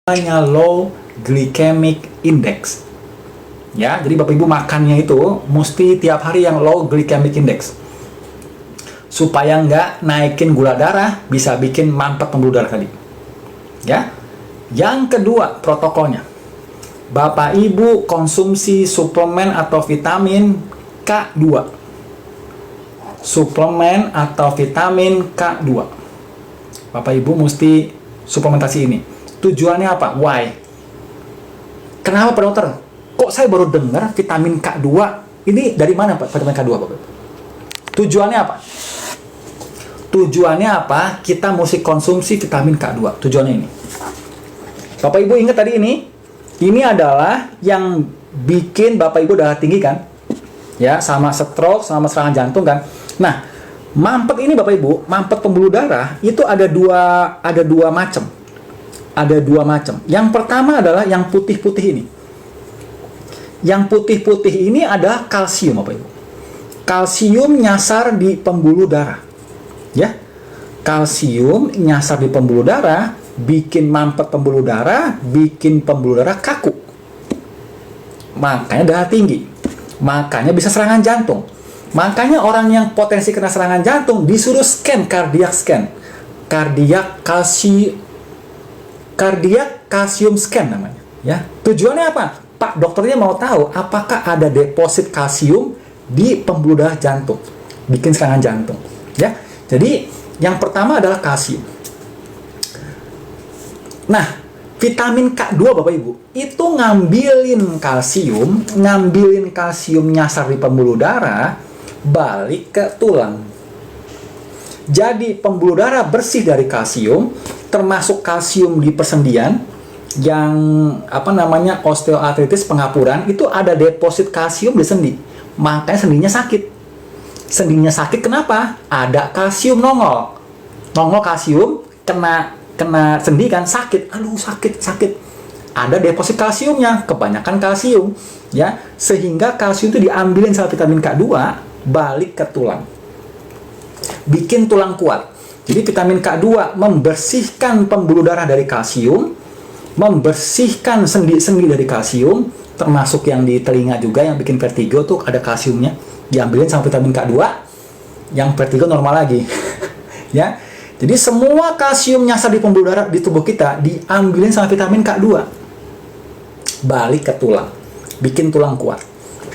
namanya low glycemic index. Ya, jadi Bapak Ibu makannya itu mesti tiap hari yang low glycemic index. Supaya nggak naikin gula darah, bisa bikin mampet pembuluh darah tadi. Ya. Yang kedua, protokolnya. Bapak Ibu konsumsi suplemen atau vitamin K2. Suplemen atau vitamin K2. Bapak Ibu mesti suplementasi ini. Tujuannya apa? Why? Kenapa Pak Dokter? Kok saya baru dengar vitamin K2? Ini dari mana Pak vitamin K2 Bapak? Tujuannya apa? Tujuannya apa? Kita mesti konsumsi vitamin K2. Tujuannya ini. Bapak Ibu ingat tadi ini? Ini adalah yang bikin Bapak Ibu darah tinggi kan? Ya, sama stroke, sama serangan jantung kan? Nah, mampet ini Bapak Ibu, mampet pembuluh darah itu ada dua macam. Ada dua macam. Yang pertama adalah yang putih-putih ini. Yang putih-putih ini adalah kalsium Bapak Ibu. Kalsium nyasar di pembuluh darah. Ya. Kalsium nyasar di pembuluh darah, bikin mampet pembuluh darah, bikin pembuluh darah kaku. Makanya darah tinggi. Makanya bisa serangan jantung. Makanya orang yang potensi kena serangan jantung disuruh scan, cardiac scan. Cardiac calcium scan namanya, ya. Tujuannya apa? Pak dokternya mau tahu apakah ada deposit kalsium di pembuluh darah jantung, bikin serangan jantung, ya. Jadi yang pertama adalah kalsium. Nah, vitamin K2 Bapak Ibu itu ngambilin kalsium nyasar di pembuluh darah, balik ke tulang. Jadi pembuluh darah bersih dari kalsium, termasuk kalsium di persendian yang osteoartritis pengapuran itu ada deposit kalsium di sendi. Makanya sendinya sakit. Sendinya sakit kenapa? Ada kalsium nongol kalsium kena sendi kan sakit. Aduh sakit. Ada deposit kalsiumnya, kebanyakan kalsium, ya. Sehingga kalsium itu diambilin sama vitamin K2 balik ke tulang. Bikin tulang kuat. Jadi vitamin K2 membersihkan pembuluh darah dari kalsium, membersihkan sendi-sendi dari kalsium, termasuk yang di telinga juga yang bikin vertigo tuh ada kalsiumnya, diambilin sama vitamin K2, yang vertigo normal lagi. Ya. Jadi semua kalsium nyasar di pembuluh darah di tubuh kita diambilin sama vitamin K2. Balik ke tulang, bikin tulang kuat.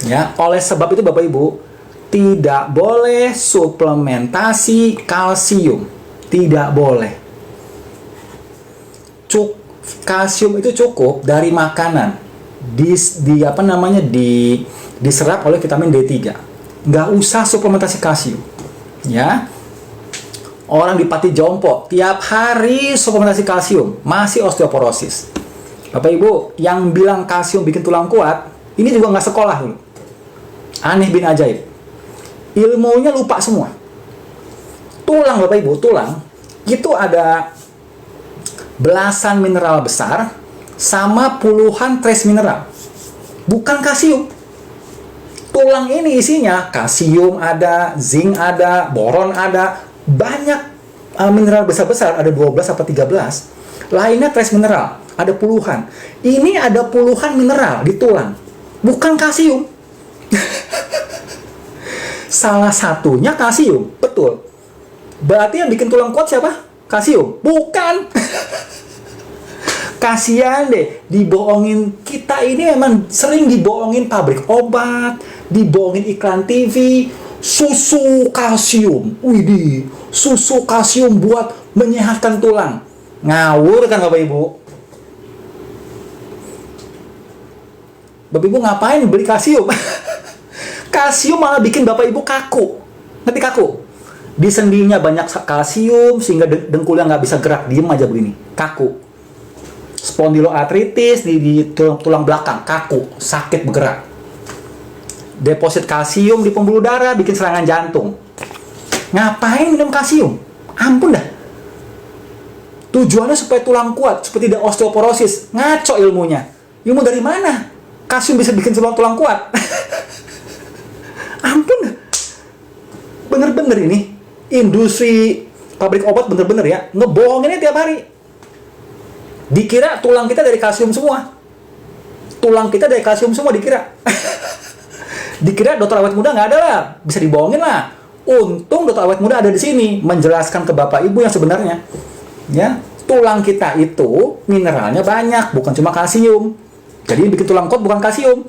Ya, oleh sebab itu Bapak Ibu tidak boleh suplementasi kalsium. Tidak boleh. Kalsium itu cukup dari makanan. Diserap oleh vitamin D3. Nggak usah suplementasi kalsium. Ya. Orang di Pati Jompo tiap hari suplementasi kalsium, masih osteoporosis. Bapak Ibu, yang bilang kalsium bikin tulang kuat, ini juga nggak sekolah dulu. Aneh bin ajaib. Ilmunya lupa semua. Tulang Bapak Ibu, tulang itu ada belasan mineral besar sama puluhan trace mineral. Bukan kalsium. Tulang ini isinya kalsium ada, zinc ada, boron ada, banyak mineral besar-besar, ada 12 atau 13. Lainnya trace mineral, ada puluhan. Ini ada puluhan mineral di tulang. Bukan kalsium. Salah satunya kalsium, betul. Berarti yang bikin tulang kuat siapa? Kalsium? Bukan. Kasihan deh, dibohongin. Kita ini memang sering dibohongin pabrik obat, dibohongin iklan TV, susu kalsium. Widih, susu kalsium buat menyehatkan tulang. Ngawur kan Bapak Ibu? Bapak Ibu ngapain beli kalsium? Kalsium malah bikin Bapak Ibu kaku. Ngerti kaku? Di sendinya banyak kalsium sehingga dengkulnya nggak bisa gerak, diem aja begini, kaku. Spondiloartritis di tulang belakang, kaku, sakit bergerak. Deposit kalsium di pembuluh darah bikin serangan jantung. Ngapain minum kalsium? Ampun dah. Tujuannya supaya tulang kuat, supaya tidak osteoporosis. Ngaco ilmunya. Ilmu dari mana? Kalsium bisa bikin tulang kuat. Ampun dah. Bener-bener ini. Industri pabrik obat bener-bener ya. Ngebohonginnya tiap hari. Dikira tulang kita dari kalsium semua. Tulang kita dari kalsium semua dikira. Dikira dokter awet muda nggak ada lah, bisa dibohongin lah. Untung dokter awet muda ada di sini menjelaskan ke bapak ibu yang sebenarnya. Ya, tulang kita itu mineralnya banyak, bukan cuma kalsium. Jadi yang bikin tulang kuat bukan kalsium.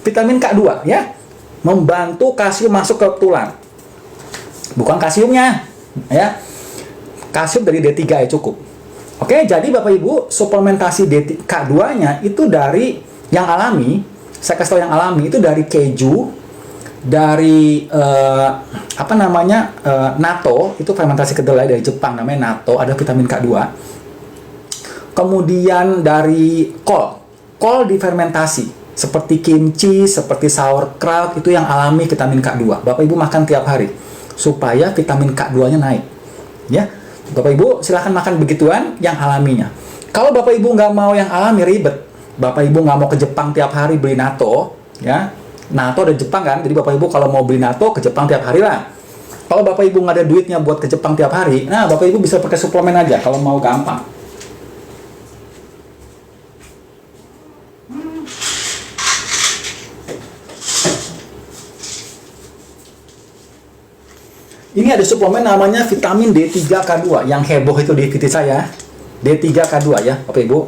Vitamin K2 ya, membantu kalsium masuk ke tulang. Bukan kalsiumnya, ya. Kalsium dari D3 ya cukup. Oke, jadi Bapak Ibu, suplementasi K2-nya itu dari yang alami. Saya kasih tahu yang alami itu dari keju, dari natto, itu fermentasi kedelai dari Jepang, namanya natto, ada vitamin K2. Kemudian dari kol difermentasi, seperti kimchi, seperti sauerkraut, itu yang alami vitamin K2. Bapak Ibu makan tiap hari supaya vitamin K2-nya naik. Ya, Bapak Ibu silahkan makan begituan yang alaminya. Kalau Bapak Ibu nggak mau yang alami, ribet. Bapak Ibu nggak mau ke Jepang tiap hari beli natto, ya. Natto ada Jepang kan, jadi Bapak Ibu kalau mau beli natto ke Jepang tiap hari lah. Kalau Bapak Ibu nggak ada duitnya buat ke Jepang tiap hari, nah Bapak Ibu bisa pakai suplemen aja kalau mau gampang. Ini ada suplemen namanya vitamin D3K2 yang heboh itu di feed saya. D3K2 ya, Bapak Ibu.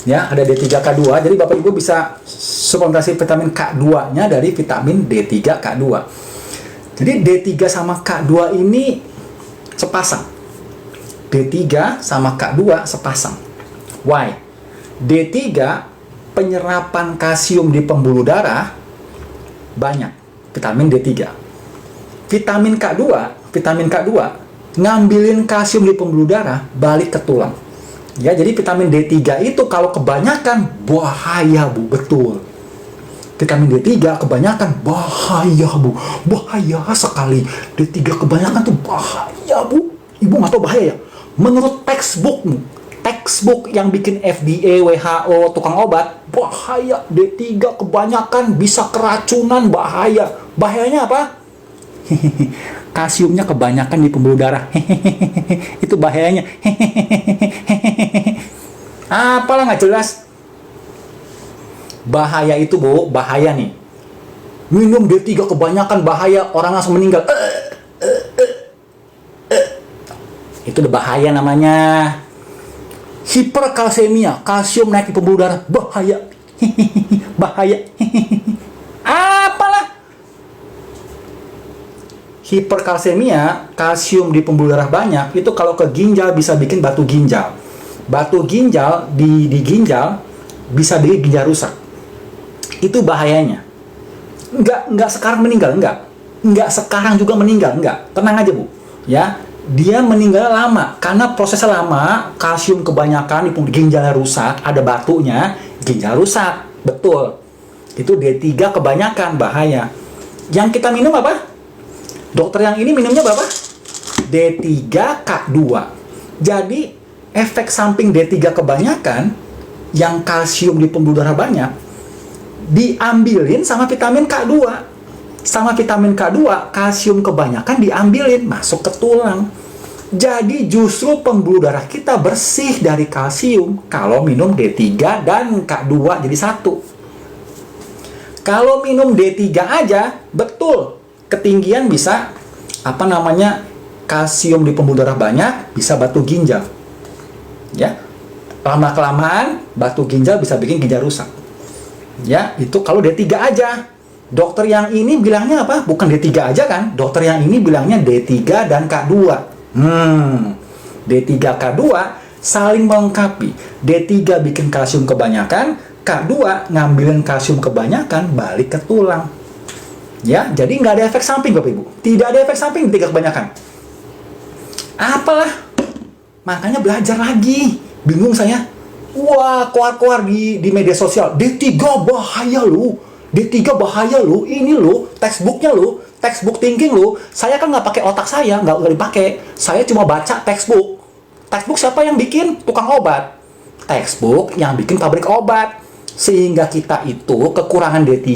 Ya, ada D3K2. Jadi Bapak Ibu bisa suplementasi vitamin K2-nya dari vitamin D3K2. Jadi D3 sama K2 ini sepasang. D3 sama K2 sepasang. Why? D3 penyerapan kalsium di pembuluh darah banyak, vitamin D3. Vitamin K2 ngambilin kalsium di pembuluh darah balik ke tulang. Ya, jadi vitamin D3 itu kalau kebanyakan bahaya, Bu, betul. Vitamin D3 kebanyakan bahaya, Bu. Bahaya sekali. D3 kebanyakan tuh bahaya, Bu. Ibu nggak tahu bahaya ya? Menurut textbook yang bikin FDA, WHO, tukang obat, bahaya. D3 kebanyakan bisa keracunan, bahaya. Bahayanya apa? Kalsiumnya kebanyakan di pembuluh darah. Itu bahayanya. Apalah nggak jelas. Bahaya itu, Bu, bahaya nih. Minum D3 kebanyakan bahaya, orang langsung meninggal. Itu udah bahaya namanya. Hiperkalsemia, kalsium naik di pembuluh darah, bahaya. Bahaya. Apalah. Hiperkalsemia, kalsium di pembuluh darah banyak, itu kalau ke ginjal bisa bikin batu ginjal. Batu ginjal di ginjal bisa bikin ginjal rusak. Itu bahayanya. Enggak sekarang meninggal, enggak sekarang juga meninggal, enggak. Tenang aja, Bu. Ya, dia meninggal lama karena prosesnya lama, kalsium kebanyakan di ginjalnya rusak, ada batunya, ginjal rusak. Betul. Itu D3 kebanyakan, bahaya. Yang kita minum apa? Dokter yang ini minumnya berapa? D3K2. Jadi, efek samping D3 kebanyakan, yang kalsium di pembuluh darah banyak, diambilin sama vitamin K2. Sama vitamin K2, kalsium kebanyakan diambilin, masuk ke tulang. Jadi, justru pembuluh darah kita bersih dari kalsium kalau minum D3 dan K2 jadi satu. Kalau minum D3 aja, betul. Ketinggian bisa kalsium di pembuluh darah banyak, bisa batu ginjal. Ya. Lama-kelamaan batu ginjal bisa bikin ginjal rusak. Ya, itu kalau D3 aja. Dokter yang ini bilangnya apa? Bukan D3 aja kan? Dokter yang ini bilangnya D3 dan K2. D3 K2 saling melengkapi. D3 bikin kalsium kebanyakan, K2 ngambilin kalsium kebanyakan balik ke tulang. Ya, jadi nggak ada efek samping, Bapak Ibu. Tidak ada efek samping D3 kebanyakan. Apalah. Makanya belajar lagi. Bingung saya. Wah, keluar-keluar di media sosial. D3 bahaya lu. D3 bahaya lu. Ini lu, textbooknya lu, textbook thinking lu. Saya kan nggak pakai otak saya, nggak dipakai. Saya cuma baca textbook. Textbook siapa yang bikin? Tukang obat. Textbook yang bikin pabrik obat. Sehingga kita itu kekurangan D3,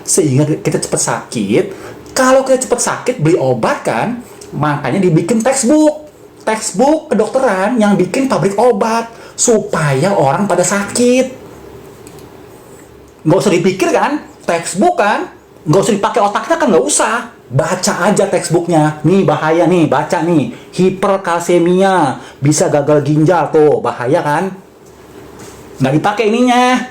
sehingga kita cepat sakit. Kalau kita cepat sakit, beli obat kan, makanya dibikin textbook. textbook kedokteran yang bikin pabrik obat supaya orang pada sakit. Nggak usah dipikir kan, textbook kan, nggak usah dipakai otaknya kan, nggak usah. Baca aja textbooknya, nih bahaya nih, baca nih, hiperkalsemia, bisa gagal ginjal, tuh bahaya kan. Nggak dipakai ininya.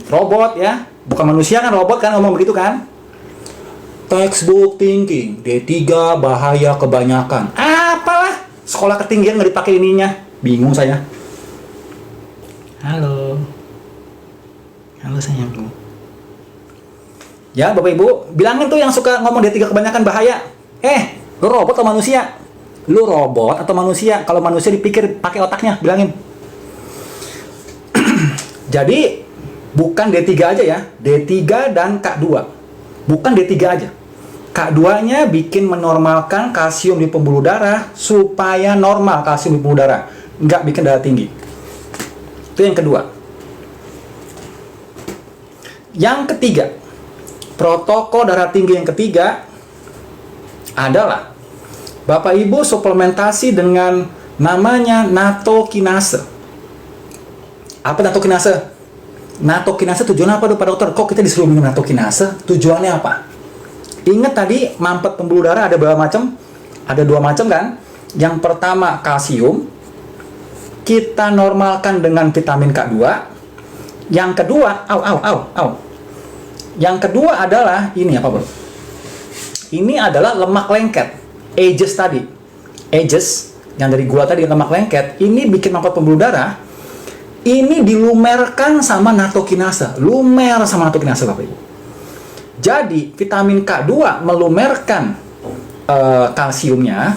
Robot ya, bukan manusia kan, robot kan ngomong begitu kan. Textbook thinking, D3 bahaya kebanyakan. Apalah, sekolah ketinggian nggak dipakai ininya. Bingung saya. Halo. Halo sayangku. Ya, Bapak Ibu, bilangin tuh yang suka ngomong D3 kebanyakan bahaya. Lu robot atau manusia? Lu robot atau manusia? Kalau manusia dipikir pakai otaknya, bilangin. Jadi, bukan D3 aja ya. D3 dan K2. Bukan D3 aja. K2-nya bikin menormalkan kalsium di pembuluh darah supaya normal kalsium di pembuluh darah. Nggak bikin darah tinggi. Itu yang kedua. Yang ketiga, protokol darah tinggi yang ketiga adalah Bapak Ibu suplementasi dengan namanya natokinase. Apa natokinase? Natokinase tujuannya apa Pak Dokter? Kok kita disuruh minum natokinase? Tujuannya apa? Ingat tadi mampet pembuluh darah ada berapa macam? Ada 2 macam kan? Yang pertama kalsium, kita normalkan dengan vitamin K2. Yang kedua, Yang kedua adalah ini apa bro? Ini adalah lemak lengket, ages tadi, ages yang dari gula tadi lemak lengket. Ini bikin mampet pembuluh darah. Ini dilumerkan sama natokinase, lumer sama natokinase Bapak Ibu. Jadi vitamin K2 melumerkan kalsiumnya,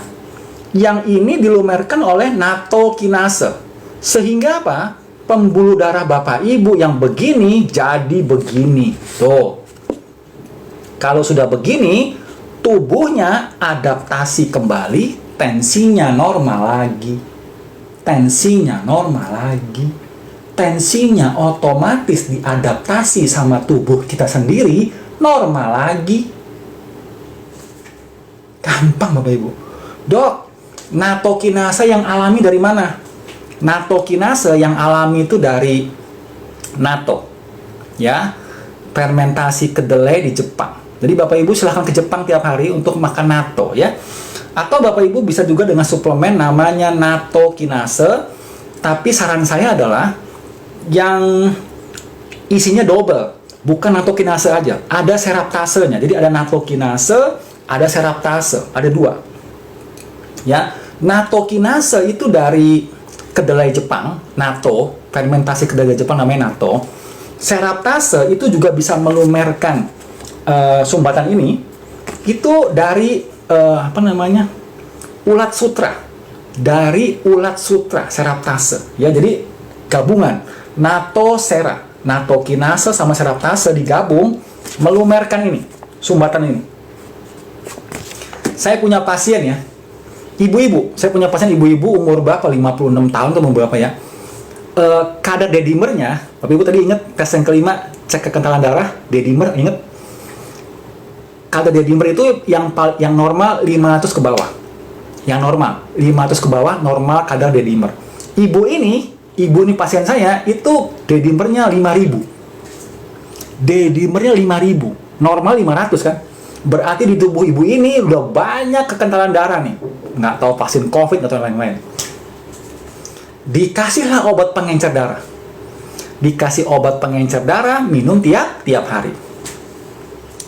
yang ini dilumerkan oleh natokinase, sehingga apa? Pembuluh darah Bapak Ibu yang begini jadi begini. Tuh. Kalau sudah begini, tubuhnya adaptasi kembali, tensinya normal lagi. Tensinya normal lagi. Tensinya otomatis diadaptasi sama tubuh kita sendiri, normal lagi. Gampang Bapak Ibu. Dok, natokinase yang alami dari mana? Natokinase yang alami itu dari natto, ya, fermentasi kedelai di Jepang. Jadi Bapak Ibu silahkan ke Jepang tiap hari untuk makan natto, ya. Atau Bapak Ibu bisa juga dengan suplemen namanya natokinase. Tapi saran saya adalah yang isinya double, bukan natokinase aja. Ada seraptasenya. Jadi ada natokinase, ada seraptase, ada 2. Ya, natokinase itu dari kedelai Jepang, natto, fermentasi kedelai Jepang namanya natto. Seraptase itu juga bisa melumerkan sumbatan ini. Itu dari ulat sutra. Dari ulat sutra, seraptase. Ya, jadi gabungan natosera, natokinase sama seraptase digabung melumerkan ini, sumbatan ini. Saya punya pasien ya. Ibu-ibu, saya punya pasien ibu-ibu umur berapa? 56 tahun atau berapa ya? Kadar D-dimernya, Bapak Ibu tadi ingat tes yang kelima, cek kekentalan darah, D-dimer, ingat? Kadar D-dimer itu yang normal 500 ke bawah. Yang normal, 500 ke bawah, normal kadar D-dimer. Ibu ini pasien saya, itu D-dimernya 5000. D-dimernya 5000, normal 500 kan? Berarti di tubuh ibu ini udah banyak kekentalan darah nih. Nggak tahu vaksin COVID atau lain-lain. Dikasihlah obat pengencer darah. Dikasih obat pengencer darah, minum tiap hari.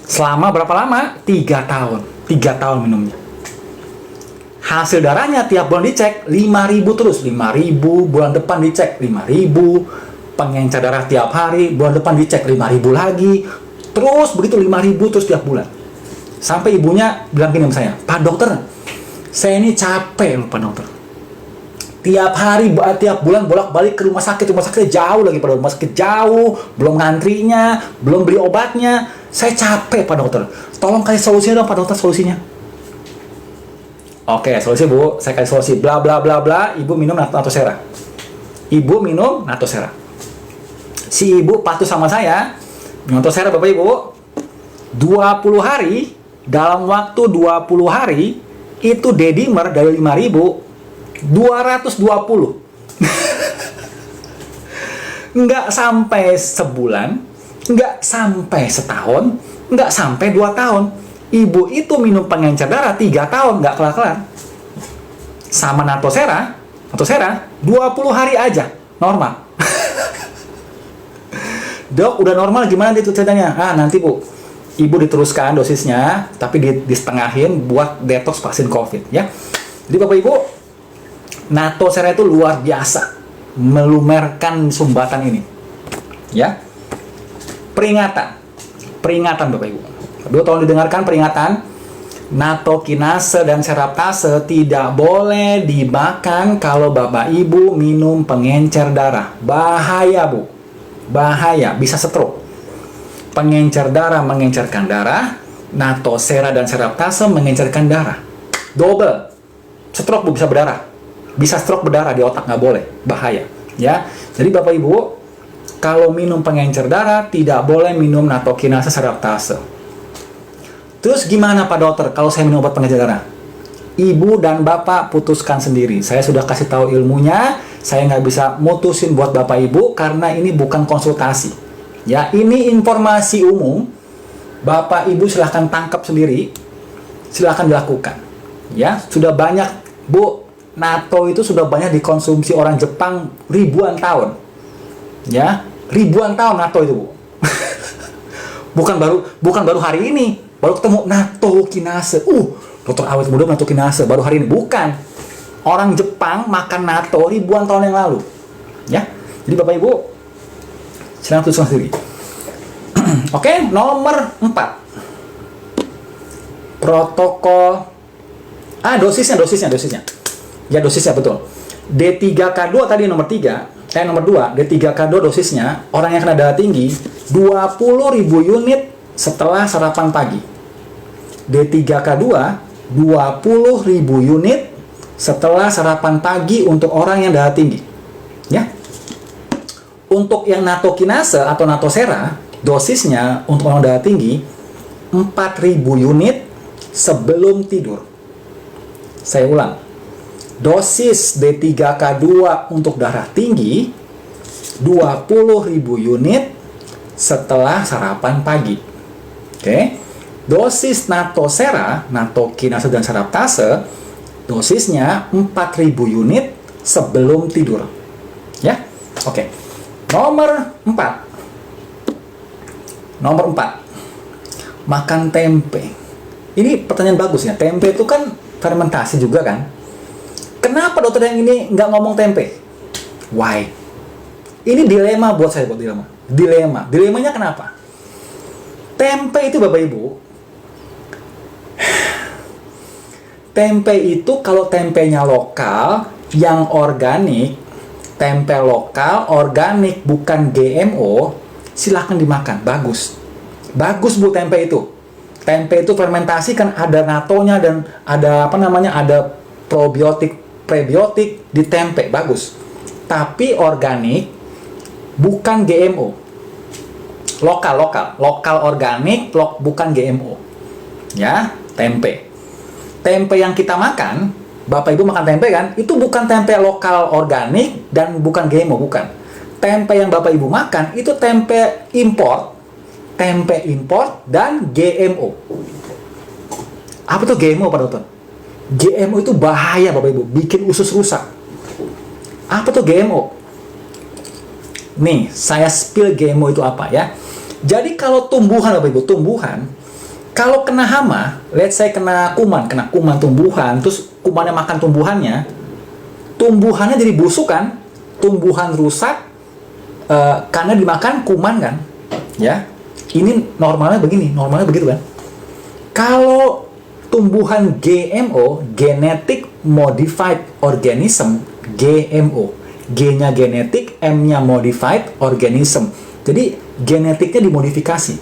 Selama berapa lama? 3 tahun. 3 tahun minumnya. Hasil darahnya tiap bulan dicek 5000 terus. 5000, bulan depan dicek 5000. Pengencer darah tiap hari, bulan depan dicek 5000 lagi. Terus begitu 5000 terus tiap bulan. Sampai ibunya bilang gini sama saya, Pak Dokter, saya ini capek loh Pak Dokter. Tiap hari, tiap bulan bolak-balik ke rumah sakit. Rumah sakitnya jauh lagi, Pak. Rumah sakit jauh, belum ngantrinya, belum beli obatnya. Saya capek Pak Dokter. Tolong kasih solusinya dong Pak Dokter, solusinya. Oke, solusi Bu, saya kasih solusi. Bla bla bla bla, ibu minum natosera. Ibu minum natosera. Si ibu patuh sama saya, minum natosera Bapak Ibu. 20 hari, dalam waktu 20 hari, itu dedimer dari 5.000 220. Nggak sampai sebulan, nggak sampai setahun, nggak sampai 2 tahun. Ibu itu minum pengencer darah 3 tahun, nggak kelar-kelar. Sama Natosera 20 hari aja, normal. Dok, udah normal gimana itu ceritanya? Nanti Bu, Ibu diteruskan dosisnya, tapi disetengahin buat detox vaksin COVID ya. Jadi Bapak Ibu, Natosera itu luar biasa melumerkan sumbatan ini. Ya. Peringatan Bapak Ibu. Kedua, tolong didengarkan peringatan. Natokinase dan seraptase tidak boleh dimakan kalau Bapak Ibu minum pengencer darah. Bahaya Bu. Bahaya, bisa stroke. Pengencer darah mengencerkan darah, Natosera dan seraptase mengencerkan darah. Double. Stroke Bu, bisa berdarah. Bisa stroke berdarah di otak, nggak boleh. Bahaya. Ya. Jadi Bapak Ibu, kalau minum pengencer darah tidak boleh minum natokinase seraptase. Terus gimana Pak Dokter kalau saya minum obat pengencer darah? Ibu dan Bapak putuskan sendiri. Saya sudah kasih tahu ilmunya, saya nggak bisa mutusin buat Bapak Ibu karena ini bukan konsultasi. Ya, ini informasi umum. Bapak Ibu silahkan tangkap sendiri, silahkan dilakukan. Ya, sudah banyak Bu, nato itu sudah banyak dikonsumsi orang Jepang ribuan tahun. Ya, ribuan tahun nato itu Bu. bukan baru hari ini. Baru ketemu natokinase. Dokter awet muda natokinase baru hari ini. Bukan. Orang Jepang makan nato ribuan tahun yang lalu. Ya. Jadi Bapak Ibu silakan tuliskan sendiri. Oke, nomor 4. Protokol dosisnya. Ya, dosisnya betul. D3K2 tadi nomor 3. Nomor 2, D3K2 dosisnya orang yang kena darah tinggi 20.000 unit setelah sarapan pagi. D3K2 20.000 unit setelah sarapan pagi untuk orang yang darah tinggi. Ya. Untuk yang natokinase atau natosera, dosisnya untuk orang darah tinggi 4.000 unit sebelum tidur. Saya ulang. Dosis D3K2 untuk darah tinggi 20.000 unit setelah sarapan pagi. Oke. Dosis natosera, natokinase dan seraptase, dosisnya 4.000 unit sebelum tidur. Ya. Oke. Nomor 4. Makan tempe. Ini pertanyaan bagus ya. Tempe itu kan fermentasi juga kan? Kenapa dokter yang ini nggak ngomong tempe? Why? Ini dilema buat saya, Dilemanya kenapa? Tempe itu Bapak Ibu, tempe itu kalau tempenya lokal, yang organik, tempe lokal, organik, bukan GMO, silahkan dimakan, bagus. Bagus Bu tempe itu. Tempe itu fermentasi kan ada natonya dan ada ada probiotik, prebiotik di tempe, bagus. Tapi organik, bukan GMO. Lokal organik, bukan GMO. Ya, tempe. Tempe yang kita makan, Bapak Ibu makan tempe kan, itu bukan tempe lokal organik dan bukan GMO, bukan. Tempe yang Bapak Ibu makan itu tempe impor dan GMO. Apa tuh GMO Pak Dokter? GMO itu bahaya Bapak Ibu, bikin usus rusak. Apa tuh GMO? Nih, saya spill GMO itu apa ya. Jadi kalau tumbuhan Bapak Ibu, kalau kena hama, let's say kena kuman tumbuhan, terus kumannya makan tumbuhannya jadi busuk kan, tumbuhan rusak karena dimakan kuman kan, ya. Ini normalnya begitu kan. Kalau tumbuhan GMO, genetic modified organism, GMO, G-nya genetik, M-nya modified organism. Jadi genetiknya dimodifikasi.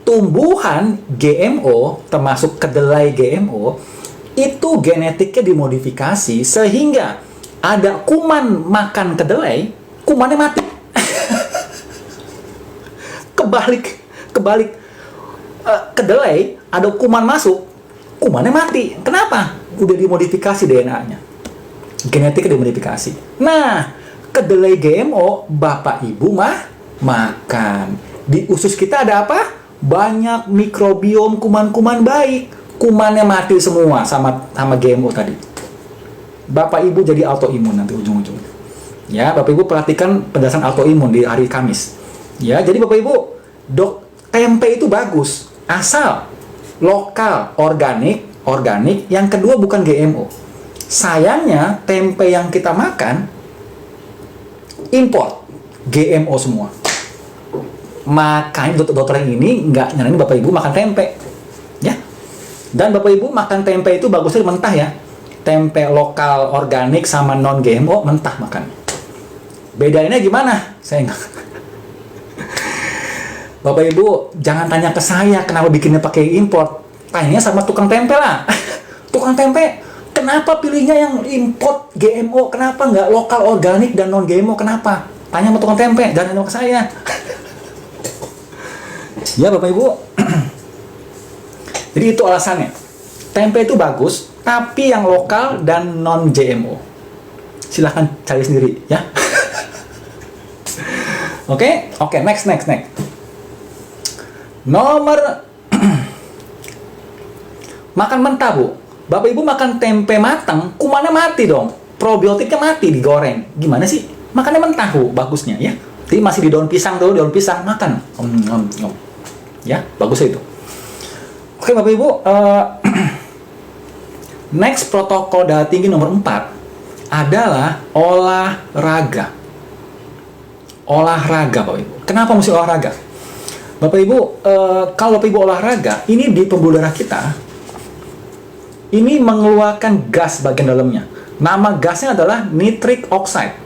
Tumbuhan GMO, termasuk kedelai GMO, itu genetiknya dimodifikasi sehingga ada kuman makan kedelai, kumannya mati. Kebalik. Kedelai, ada kuman masuk, kumannya mati. Kenapa? Udah dimodifikasi DNA-nya. Genetiknya dimodifikasi. Nah, kedelai GMO, Bapak Ibu makan. Di usus kita ada apa? Banyak mikrobiom kuman-kuman baik. Kumannya mati semua sama GMO tadi. Bapak Ibu jadi autoimun nanti ujung-ujung. Ya, Bapak Ibu perhatikan penjelasan autoimun di hari Kamis. Ya, jadi Bapak Ibu, tempe itu bagus, asal lokal, organik. Yang kedua bukan GMO. Sayangnya tempe yang kita makan import, GMO semua. Makanya dokter yang ini nggak nyaranin Bapak Ibu makan tempe, ya. Dan Bapak Ibu makan tempe itu bagusnya mentah ya. Tempe lokal, organik sama non GMO mentah makan. Bedainnya gimana? Saya nggak. Bapak Ibu jangan tanya ke saya kenapa bikinnya pakai import. Tanya sama tukang tempe lah. Tukang tempe, kenapa pilihnya yang import GMO? Kenapa nggak lokal, organik, dan non GMO? Kenapa? Tanya sama tukang tempe, jangan tanya ke saya. Ya Bapak Ibu. Jadi itu alasannya. Tempe itu bagus, tapi yang lokal dan non GMO. Silahkan cari sendiri ya. Oke, next. Nomor makan mentah, Bu. Bapak Ibu makan tempe matang, kumannya mati dong. Probiotiknya mati digoreng. Gimana sih? Makannya mentah, Bu, bagusnya ya. Jadi masih di daun pisang tuh, daun pisang makan. Ya, bagus itu. Oke, Bapak Ibu, next protokol darah tinggi nomor 4 adalah olahraga. Olahraga, Bapak Ibu. Kenapa mesti olahraga? Bapak Ibu, kalau Bapak Ibu olahraga, ini di pembuluh darah kita, ini mengeluarkan gas bagian dalamnya. Nama gasnya adalah nitric oxide.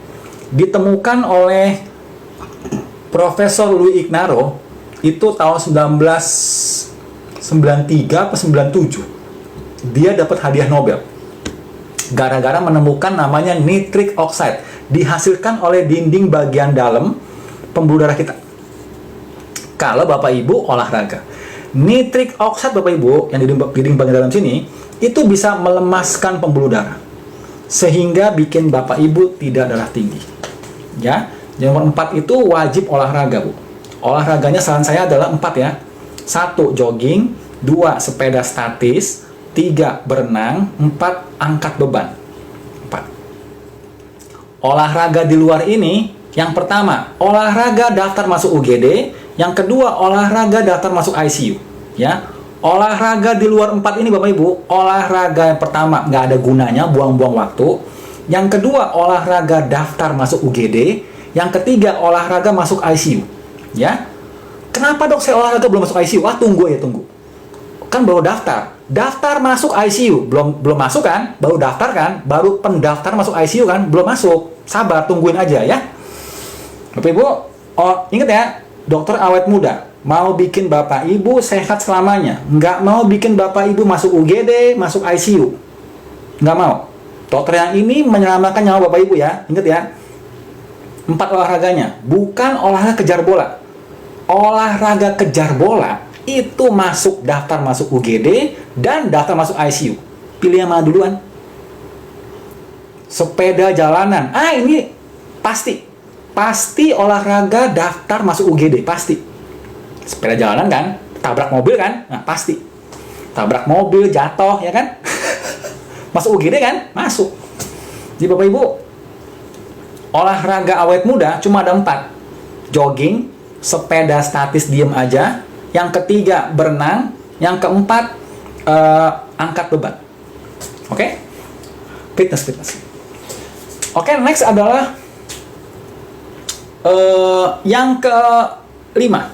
Ditemukan oleh Profesor Louis Ignarro, itu tahun 1993 atau 97. Dia dapat hadiah Nobel. Gara-gara menemukan namanya nitric oxide. Dihasilkan oleh dinding bagian dalam pembuluh darah kita. Kalau Bapak Ibu olahraga, nitric oxide Bapak Ibu yang di dinding bagian dalam sini itu bisa melemaskan pembuluh darah sehingga bikin Bapak Ibu tidak darah tinggi. Ya, yang nomor 4 itu wajib olahraga, Bu. Olahraganya saran saya adalah 4 ya. 1 jogging, 2 sepeda statis, 3 berenang, 4 angkat beban. 4. Olahraga di luar ini, yang pertama, olahraga daftar masuk UGD, yang kedua, olahraga daftar masuk ICU, ya. Olahraga di luar 4 ini Bapak Ibu, olahraga yang pertama nggak ada gunanya, buang-buang waktu. Yang kedua, olahraga daftar masuk UGD, yang ketiga, olahraga masuk ICU, ya. Kenapa dok saya olahraga belum masuk ICU? Tunggu. Kan baru daftar. Daftar masuk ICU, belum masuk kan? Baru daftar kan? Baru pendaftar masuk ICU kan? Belum masuk. Sabar, tungguin aja ya. Bapak Ibu, ingat ya, dokter awet muda mau bikin Bapak Ibu sehat selamanya. Nggak mau bikin Bapak Ibu masuk UGD, masuk ICU. Nggak mau. Dokter yang ini menyelamatkan nyawa Bapak Ibu ya. Ingat ya. 4 olahraganya. Bukan olahraga kejar bola. Olahraga kejar bola itu masuk daftar masuk UGD dan daftar masuk ICU. Pilih yang mana duluan? Sepeda jalanan. Ini pasti olahraga daftar masuk UGD, pasti. Sepeda jalanan kan, tabrak mobil kan? Nah, pasti. Tabrak mobil, jatuh, ya kan? Masuk UGD kan? Masuk. Jadi Bapak Ibu, olahraga awet muda cuma ada 4. Jogging, sepeda statis diem aja. Yang ketiga, berenang. Yang keempat, angkat beban. Oke? Fitness. Oke, next adalah yang kelima,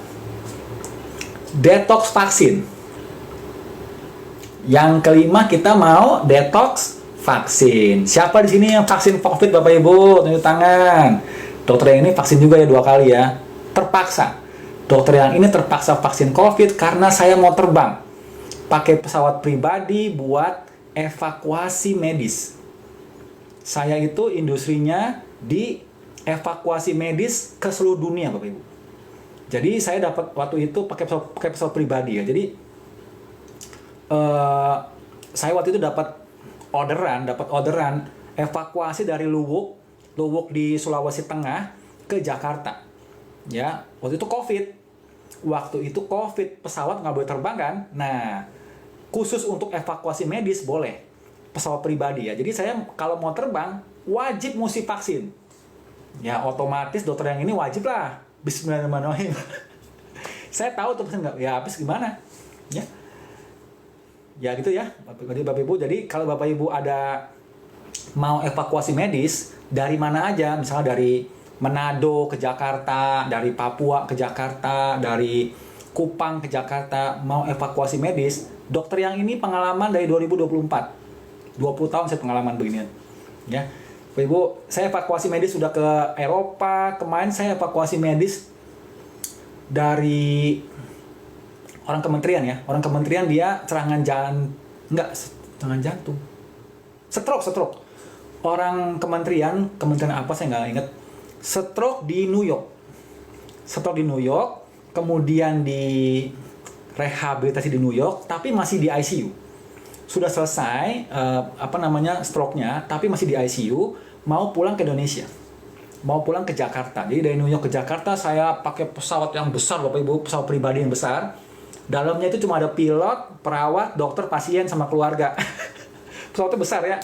detox vaksin. Yang kelima kita mau detox vaksin. Siapa di sini yang vaksin COVID Bapak Ibu? Tunjuk tangan. Dokter yang ini vaksin juga ya 2 kali ya. Terpaksa. Dokter yang ini terpaksa vaksin COVID karena saya mau terbang. Pakai pesawat pribadi buat evakuasi medis. Saya itu industrinya di evakuasi medis ke seluruh dunia Bapak Ibu. Jadi saya dapat waktu itu pakai pesawat pribadi ya. Jadi saya waktu itu dapat orderan evakuasi dari Luwuk di Sulawesi Tengah ke Jakarta. Ya, waktu itu COVID, pesawat nggak boleh terbang kan. Nah, khusus untuk evakuasi medis boleh, pesawat pribadi ya. Jadi saya kalau mau terbang wajib mesti vaksin. Ya, otomatis dokter yang ini wajib lah. Bismillahirrahmanirrahim. Saya tahu tuh nggak, ya habis gimana? Ya gitu ya, Bapak Ibu. Jadi kalau Bapak Ibu ada mau evakuasi medis dari mana aja, misalnya dari Manado ke Jakarta, dari Papua ke Jakarta, dari Kupang ke Jakarta, mau evakuasi medis, dokter yang ini pengalaman dari 2024. 20 tahun saya pengalaman beginian. Ya. Bapak Ibu, saya evakuasi medis sudah ke Eropa. Kemarin saya evakuasi medis dari orang kementerian dia serangan jantung, stroke. Orang kementerian apa saya nggak inget, stroke di New York, kemudian di rehabilitasi di New York, tapi masih di ICU. Sudah selesai stroke-nya, tapi masih di ICU, mau pulang ke Indonesia, mau pulang ke Jakarta. Jadi dari New York ke Jakarta saya pakai pesawat yang besar, Bapak Ibu, pesawat pribadi yang besar. Dalamnya itu cuma ada pilot, perawat, dokter, pasien, sama keluarga. Pesawatnya besar ya.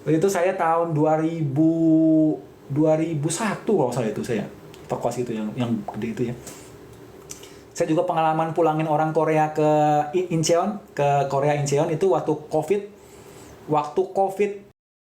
Itu saya tahun 2001 kalau salah itu saya evakuasi itu yang gede itu ya. Saya juga pengalaman pulangin orang Korea ke Incheon itu waktu COVID